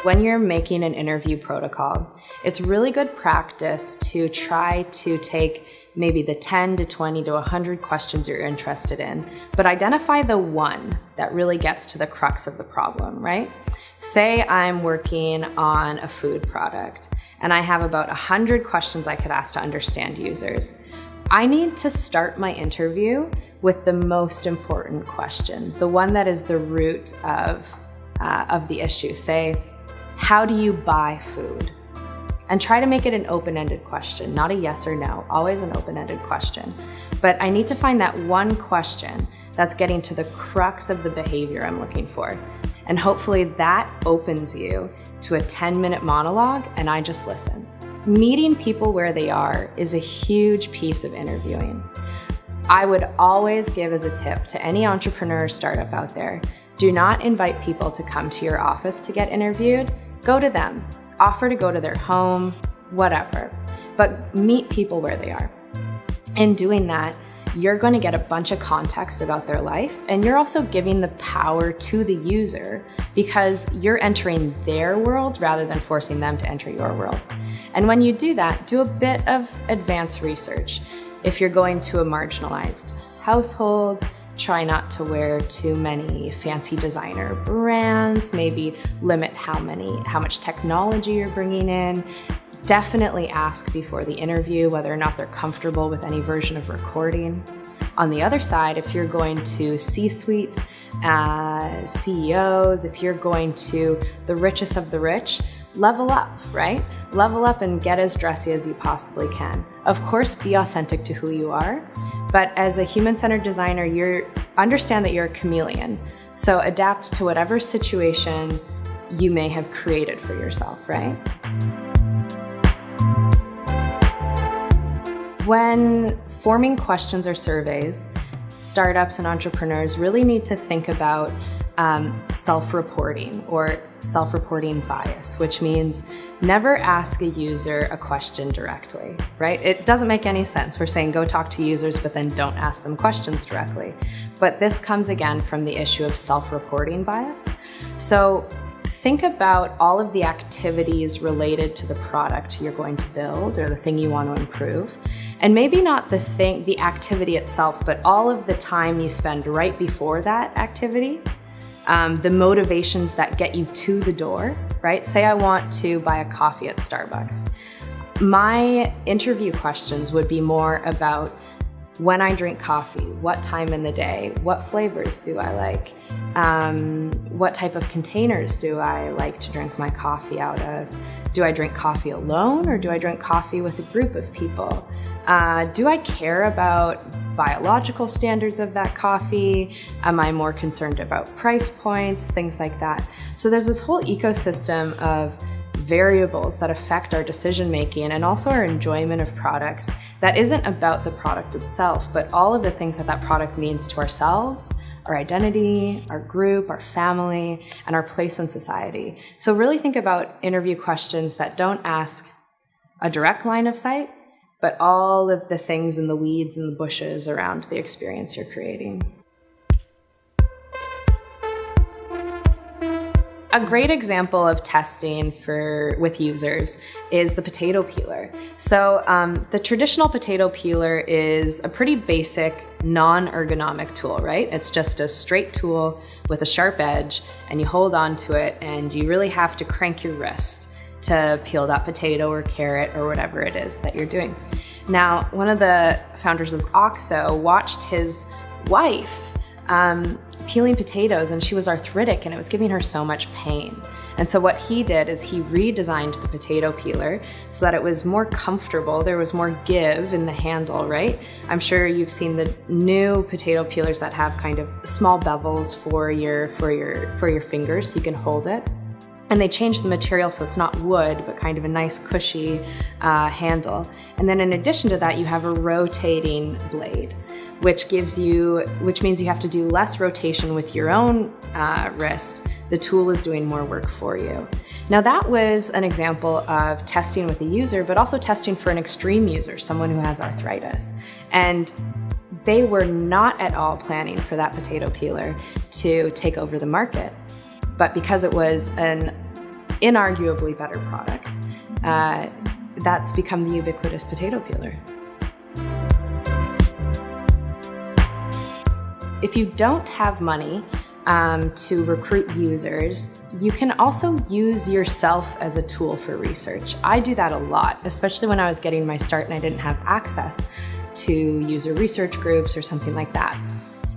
When you're making an interview protocol, it's really good practice to try to take maybe the 10 to 20 to 100 questions you're interested in, but identify the one that really gets to the crux of the problem, right? Say I'm working on a food product and I have about 100 questions I could ask to understand users. I need to start my interview with the most important question, the one that is the root of the issue. Say, how do you buy food? And try to make it an open-ended question, not a yes or no, always an open-ended question. But I need to find that one question that's getting to the crux of the behavior I'm looking for. And hopefully that opens you to a 10-minute monologue and I just listen. Meeting people where they are is a huge piece of interviewing. I would always give as a tip to any entrepreneur or startup out there, do not invite people to come to your office to get interviewed. Go to them. Offer to go to their home, whatever. But meet people where they are. In doing that, you're going to get a bunch of context about their life, and you're also giving the power to the user because you're entering their world rather than forcing them to enter your world. And when you do that, do a bit of advanced research. If you're going to a marginalized household, try not to wear too many fancy designer brands, maybe limit how much technology you're bringing in. Definitely ask before the interview whether or not they're comfortable with any version of recording. On the other side, if you're going to C-suite, CEOs, if you're going to the richest of the rich, level up, right? Level up and get as dressy as you possibly can. Of course, be authentic to who you are, but as a human-centered designer, understand that you're a chameleon. So adapt to whatever situation you may have created for yourself, right? When forming questions or surveys, startups and entrepreneurs really need to think about self-reporting or self-reporting bias, which means never ask a user a question directly, right? It doesn't make any sense. We're saying go talk to users, but then don't ask them questions directly. But this comes again from the issue of self-reporting bias. So think about all of the activities related to the product you're going to build or the thing you want to improve. And maybe not the activity itself, but all of the time you spend right before that activity. The motivations that get you to the door, right? Say I want to buy a coffee at Starbucks. My interview questions would be more about when I drink coffee, what time in the day, what flavors do I like, what type of containers do I like to drink my coffee out of? Do I drink coffee alone or do I drink coffee with a group of people? Do I care about biological standards of that coffee? Am I more concerned about price points, things like that? So there's this whole ecosystem of variables that affect our decision making and also our enjoyment of products that isn't about the product itself, but all of the things that product means to ourselves, our identity, our group, our family, and our place in society. So really think about interview questions that don't ask a direct line of sight, but all of the things in the weeds and the bushes around the experience you're creating. A great example of testing with users is the potato peeler. So the traditional potato peeler is a pretty basic, non-ergonomic tool, right? It's just a straight tool with a sharp edge, and you hold on to it, and you really have to crank your wrist to peel that potato or carrot or whatever it is that you're doing. Now, one of the founders of OXO watched his wife peeling potatoes, and she was arthritic and it was giving her so much pain. And so what he did is he redesigned the potato peeler so that it was more comfortable. There was more give in the handle, right? I'm sure you've seen the new potato peelers that have kind of small bevels for your fingers so you can hold it. And they changed the material so it's not wood, but kind of a nice cushy handle. And then in addition to that, you have a rotating blade, which means you have to do less rotation with your own wrist. The tool is doing more work for you. Now that was an example of testing with a user, but also testing for an extreme user, someone who has arthritis. And they were not at all planning for that potato peeler to take over the market. But because it was an inarguably better product. That's become the ubiquitous potato peeler. If you don't have money to recruit users, you can also use yourself as a tool for research. I do that a lot, especially when I was getting my start and I didn't have access to user research groups or something like that.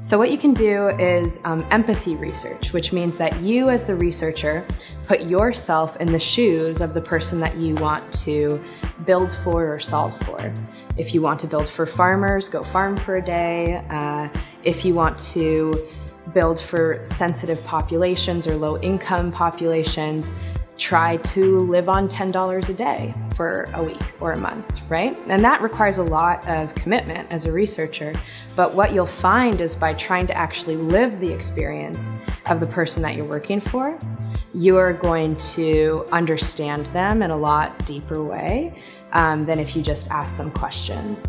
So what you can do is empathy research, which means that you as the researcher put yourself in the shoes of the person that you want to build for or solve for. If you want to build for farmers, go farm for a day. If you want to build for sensitive populations or low-income populations, try to live on $10 a day for a week or a month, right? And that requires a lot of commitment as a researcher. But what you'll find is by trying to actually live the experience of the person that you're working for, you're going to understand them in a lot deeper way than if you just ask them questions.